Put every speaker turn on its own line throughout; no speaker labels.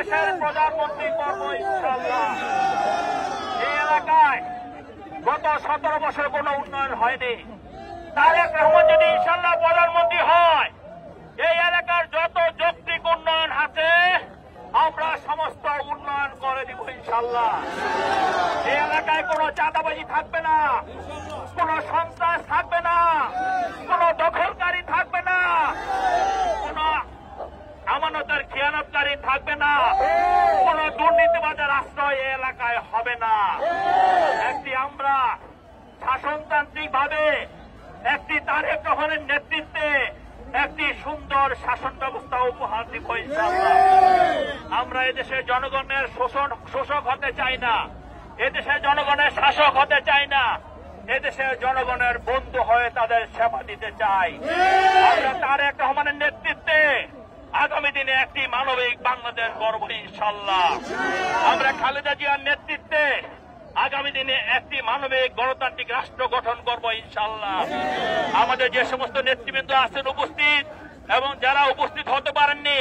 দেশের প্রধানমন্ত্রী করব ইনশাআল্লাহ। এই এলাকায় গত 17 বছর কোনো উন্নয়ন হয়নি। তারেক রহমান যদি ইনশাআল্লাহ প্রধানমন্ত্রী হয়, এই এলাকার যত যৌক্তিক উন্নয়ন আছে আমরা সমস্ত উন্নয়ন করে দিব ইনশাআল্লাহ। এই এলাকায় কোনো চাঁদাবাজি থাকবে না, কোনো সন্ত্রাস থাকবে না, কোনো দখলকারী থাকবে না, কোনো আমানতের খেয়ানতকারী থাকবে না, কোনো দুর্নীতিবাজের আশ্রয় এই এলাকায় হবে না। একটি আমরা শাসনতান্ত্রিক ভাবে একটি তারেক রহমানের নেতৃত্বে একটি সুন্দর শাসন ব্যবস্থা উপহার দিব ইনশাআল্লাহ। আমরা এদেশের জনগণের শোষক হতে চাই না, এদেশের জনগণের শাসক হতে চাই না, এদেশের জনগণের বন্ধু হয়ে তাদের সেবা দিতে চাই। আমরা তারেক রহমানের নেতৃত্বে আগামী দিনে একটি মানবিক বাংলাদেশ গড়ব ইনশাআল্লাহ। আমরা খালেদা জিয়ার নেতৃত্বে আগামী দিনে একটি মানবিক গণতান্ত্রিক রাষ্ট্র গঠন করব ইনশাআল্লাহ। আমাদের যে সমস্ত নেতৃবৃন্দ আছেন উপস্থিত এবং যারা উপস্থিত হতে পারেননি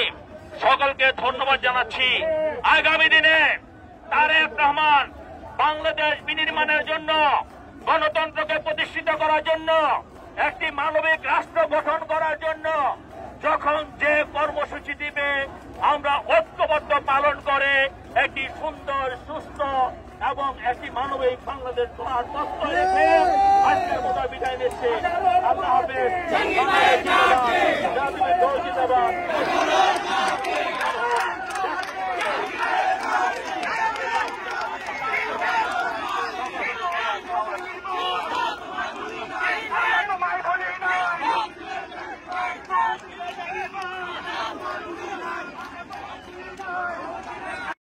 সকলকে ধন্যবাদ জানাচ্ছি। আগামী দিনে তারেক রহমান বাংলাদেশ বিনির্মাণের জন্য, গণতন্ত্রকে প্রতিষ্ঠিত করার জন্য, একটি মানবিক রাষ্ট্র গঠন করার জন্য যখন যে কর্মসূচি দিবে আমরা ঐক্যবদ্ধ পালন করে একটি সুন্দর, সুস্থ এবং একটি মানবিক বাংলাদেশ গড়ার তত্ত্ব রেখে